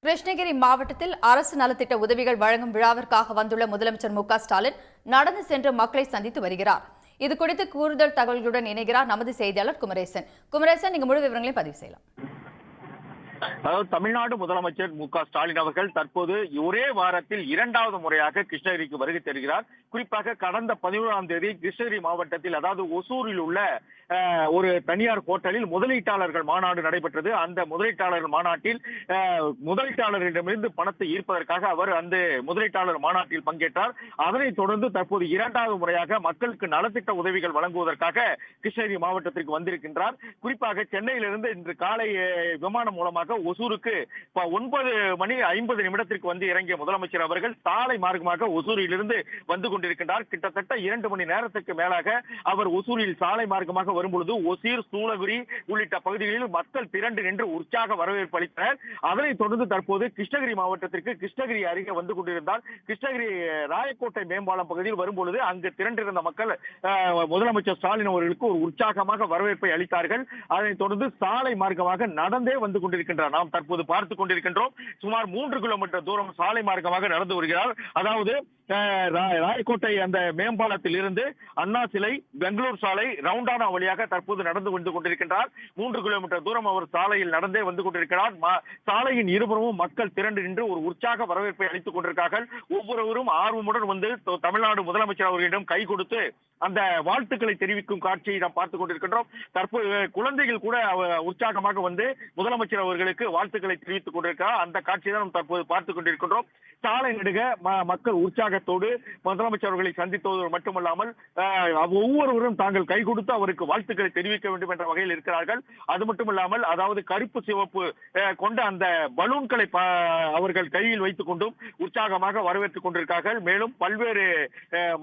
கிருஷ்ணகிரி மாவட்டத்தில் அரசு நலத்திட்ட உதவிகள் வழங்கும் விழாவிற்காக வந்துள்ள முதலமைச்சர் மு.க.ஸ்டாலின் நடந்து சென்று மக்களை சந்தித்து வருகிறார். இதுகுறித்து கூடுதல் தகவல்களுடன் இணைகிறார் நமது செய்தியாளர் குமரேசன். நீங்க முழு விவரங்களையும் பதிவு செய்யலாம். அதாவது தமிழ்நாடு முதலமைச்சர் மு.க.ஸ்டாலின் அவர்கள் தற்போது ஒரே வாரத்தில் இரண்டாவது முறையாக கிருஷ்ணகிரிக்கு வருகை தருகிறார். குறிப்பாக கடந்த 11ஆம் தேதி கிருஷ்ணகிரி மாவட்டத்தில், அதாவது ஒசூரில் உள்ள ஒரு தனியார் ஹோட்டலில் முதலீட்டாளர்கள் மாநாடு நடைபெற்றது. அந்த முதலீட்டாளர்கள் மாநாட்டில் முதலீட்டாளர்களிடமிருந்து பணத்தை ஈர்ப்பதற்காக அவர் அந்த முதலீட்டாளர் மாநாட்டில் பங்கேற்றார். அதனைத் தொடர்ந்து தற்போது இரண்டாவது முறையாக மக்களுக்கு நலத்திட்ட உதவிகள் வழங்குவதற்காக கிருஷ்ணகிரி மாவட்டத்திற்கு வந்திருக்கின்றார். குறிப்பாக சென்னையிலிருந்து இன்று காலை விமானம் மூலமாக ஒசூருக்கு 9:50 வந்து இறங்கிய முதலமைச்சர் அவர்கள் சாலை மார்க்கமாக ஒசூரிலிருந்து வந்து கொண்டிருக்கின்றார். கிட்டத்தட்ட 2 மணி நேரத்துக்கு மேலாக அவர் ஒசூரில் சாலை மார்க்கமாக வரும்பொழுது ஒசூர், சூளகிரி உள்ளிட்ட பகுதிகளில் மக்கள் திரண்டு நின்று உற்சாக வரவேற்பு அளித்தனர். அதனைத் தொடர்ந்து தற்போது கிருஷ்ணகிரி மாவட்டத்திற்கு கிருஷ்ணகிரி அருகே வந்து கொண்டிருந்தார். கிருஷ்ணகிரி ராயக்கோட்டை மேம்பாலம் பகுதியில் வரும்பொழுது அங்கு திரண்டிருந்த மக்கள் முதலமைச்சர் ஸ்டாலின் அவர்களுக்கு ஒரு உற்சாகமாக வரவேற்பை அளித்தார்கள். அதனைத் தொடர்ந்து சாலை மார்க்கமாக நடந்தே வந்து கொண்டிருக்கின்றார். நாம் தற்போது பார்த்துக் கொண்டிருக்கின்றோம். சுமார் 3 கிலோமீட்டர் தூரம் சாலை மார்க்கமாக நடந்து வருகிறார். அதாவது ராயக்கோட்டை அந்த மேம்பாலத்தில் இருந்து அண்ணா சிலை, பெங்களூர் சாலை, ரவுண்டானா வழியாக தற்போது நடந்து வந்து கொண்டிருக்கின்றார். 3 கிலோமீட்டர் தூரம் அவர் சாலையில் நடந்தே வந்து கொண்டிருக்கிறார். சாலையின் இருபுறமும் மக்கள் திரண்டு நின்று ஒரு உற்சாக வரவேற்பை அளித்துக் கொண்டிருக்கிறார்கள். ஒவ்வொருவரும் ஆர்வமுடன் வந்து தமிழ்நாடு முதலமைச்சர் அவர்களிடம் கை கொடுத்து அந்த வாழ்த்துக்களை தெரிவிக்கும் காட்சியை நாம் பார்த்துக் கொண்டிருக்கின்றோம். தற்போது குழந்தைகள் கூட உற்சாகமாக வந்து முதலமைச்சர் அவர்களுக்கு வாழ்த்துக்களை தெரிவித்துக் கொண்டிருக்கிறார். அந்த காட்சியை தான் தற்போது பார்த்துக் கொண்டிருக்கின்றோம். சாலை நெடுக மக்கள் உற்சாகத்தோடு முதலமைச்சர் அவர்களை சந்தித்தது மட்டுமல்லாமல் ஒவ்வொருவரும் தாங்கள் கை கொடுத்து அவருக்கு வாழ்த்துக்களை தெரிவிக்க வேண்டும் என்ற வகையில் இருக்கிறார்கள். அது மட்டுமல்லாமல், அதாவது கருப்பு சிவப்பு கொண்ட அந்த பலூன்களை அவர்கள் கையில் வைத்துக் கொண்டும் உற்சாகமாக வரவேற்றுக் கொண்டிருக்கிறார்கள். மேலும் பல்வேறு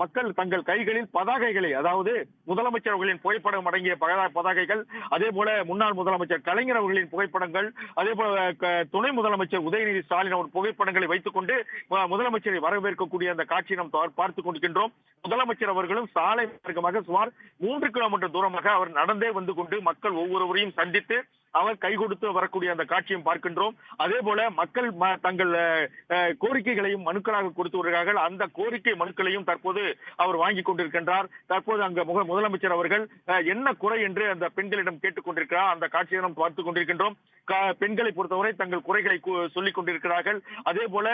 மக்கள் தங்கள் கைகளில் பதாகைகளை, அதாவது முதலமைச்சர் அவர்களின் புகைப்படம் அடங்கிய பதாகைகள், அதே போல முன்னாள் முதலமைச்சர் கலைஞர் அவர்களின் புகைப்படங்கள், அதே போல துணை முதலமைச்சர் உதயநிதி ஸ்டாலின் அவர் புகைப்படங்களை வைத்துக் கொண்டு முதலமைச்சரை வரவேற்கக்கூடிய அந்த காட்சியை நாம் பார்த்துக் கொண்டிருக்கின்றோம். முதலமைச்சர் அவர்களும் சாலை மார்க்கமாக சுமார் 3 கிலோமீட்டர் தூரமாக அவர் நடந்தே வந்து கொண்டு மக்கள் ஒவ்வொருவரையும் சந்தித்து அவர் கை கொடுத்து வரக்கூடிய அந்த காட்சியும் பார்க்கின்றோம். அதே போல மக்கள் தங்கள் கோரிக்கைகளையும் மனுக்களாக கொடுத்து வருகிறார்கள். அந்த கோரிக்கை மனுக்களையும் தற்போது அவர் வாங்கிக் கொண்டிருக்கின்றார். தற்போது அங்க முதலமைச்சர் அவர்கள் என்ன குறை என்று அந்த பெண்களிடம் கேட்டுக் கொண்டிருக்கிறார். அந்த காட்சியை நாம் பார்த்துக் கொண்டிருக்கின்றோம். பெண்களை பொறுத்தவரை தங்கள் குறைகளை சொல்லிக் கொண்டிருக்கிறார்கள். அதே போல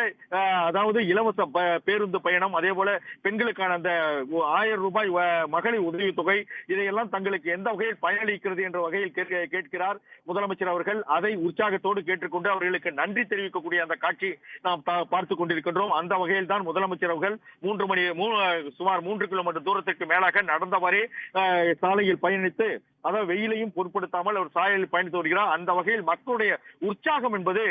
அதாவது இலவச பேருந்து பயணம், அதே போல பெண்களுக்கான அந்த 1000 ரூபாய் மகளிர் உதவித்தொகை, இதையெல்லாம் தங்களுக்கு எந்த வகையில் பயனளிக்கிறது என்ற வகையில் கேட்கிறார் முதலமைச்சர் அவர்கள். அதை உற்சாகத்தோடு கேட்டுக்கொண்டு அவர்களுக்கு நன்றி தெரிவிக்கக்கூடிய அந்த காட்சி நாம் பார்த்துக் கொண்டிருக்கின்றோம். அந்த வகையில் தான் முதலமைச்சர் அவர்கள் சுமார் 3 கிலோமீட்டர் தூரத்திற்கு மேலாக நடந்தவாறே சாலையில் பயணித்து, அதாவது வெயிலையும் பொருட்படுத்தாமல் அவர் சாலையில் பயணித்து வருகிறார். அந்த வகையில் மக்களுடைய உற்சாகம் என்பது,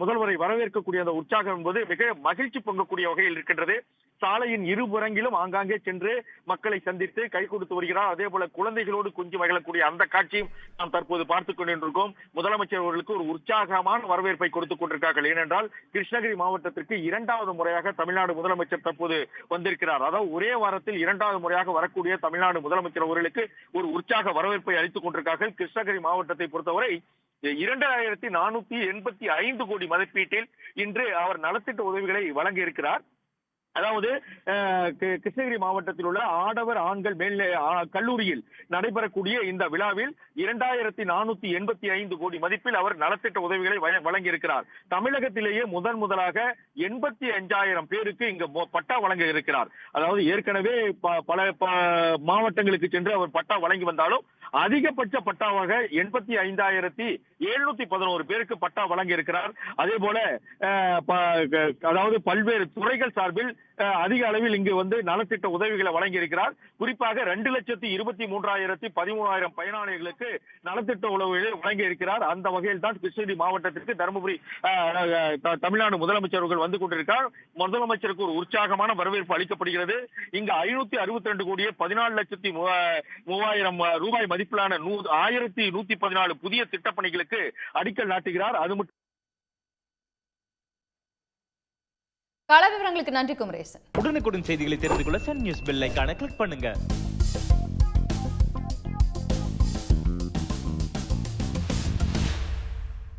முதல்வரை வரவேற்கக்கூடிய அந்த உற்சாகம் என்பது மிக மகிழ்ச்சி பொங்கக்கூடிய வகையில் இருக்கின்றது. சாலையின் இருபுறங்கிலும் ஆங்காங்கே சென்று மக்களை சந்தித்து கை கொடுத்து வருகிறார். அதே போல குழந்தைகளோடு குஞ்சு மகிழக்கூடிய அந்த காட்சியும் நாம் தற்போது பார்த்துக் கொண்டிருக்கிறோம். முதலமைச்சர் அவர்களுக்கு ஒரு உற்சாகமான வரவேற்பை கொடுத்துக் கொண்டிருக்கிறார்கள். ஏனென்றால் கிருஷ்ணகிரி மாவட்டத்திற்கு இரண்டாவது முறையாக தமிழ்நாடு முதலமைச்சர் தற்போது வந்திருக்கிறார். அதாவது ஒரே வாரத்தில் இரண்டாவது முறையாக வரக்கூடிய தமிழ்நாடு முதலமைச்சர் அவர்களுக்கு ஒரு உற்சாக வரவேற்பை அளித்துக் கொண்டிருக்கிறார்கள். கிருஷ்ணகிரி மாவட்டத்தை பொறுத்தவரை 2485 கோடி மதிப்பீட்டில் இன்று அவர் நலத்திட்ட உதவிகளை வழங்கி இருக்கிறார். அதாவது கிருஷ்ணகிரி மாவட்டத்தில் உள்ள ஆடவர் ஆண்கள் மேல்நிலை கல்லூரியில் நடைபெறக்கூடிய இந்த விழாவில் 2485 கோடி மதிப்பில் அவர் நலத்திட்ட உதவிகளை வழங்கி இருக்கிறார். தமிழகத்திலேயே முதலாக 85,000 பேருக்கு இங்கு பட்டா வழங்க இருக்கிறார். அதாவது ஏற்கனவே பல மாவட்டங்களுக்கு சென்று அவர் பட்டா வழங்கி வந்தாலும் அதிகபட்ச பட்டாவாக 85,711 பேருக்கு பட்டா வழங்கி இருக்கிறார். அதே போல அதாவது பல்வேறு துறைகள் சார்பில் அதிக அளவில் இங்கு வந்து நலத்திட்ட உதவிகளை வழங்கி இருக்கிறார். குறிப்பாக 2,23,013 பயனாளிகளுக்கு நலத்திட்ட உதவிகளை வழங்கி இருக்கிறார். அந்த வகையில் தான் கிருஷ்ணகிரி மாவட்டத்திற்கு தருமபுரி தமிழ்நாடு முதலமைச்சர் அவர்கள் வந்து கொண்டிருக்கிறார். முதலமைச்சருக்கு ஒரு உற்சாகமான வரவேற்பு அளிக்கப்படுகிறது. இங்கு 562 கோடியே 14,03,000 ரூபாய் மதிப்பிலான 1114 புதிய திட்டப்பணிகளுக்கு அடிக்கல் நாட்டுகிறார். அது மட்டும் கள விவரங்களுக்கு நன்றி குமரேசன். உடனுக்குடன் செய்திகளை தெரிந்து கொள்ள சன் நியூஸ் பெல் ஐகானை கிளிக் பண்ணுங்க.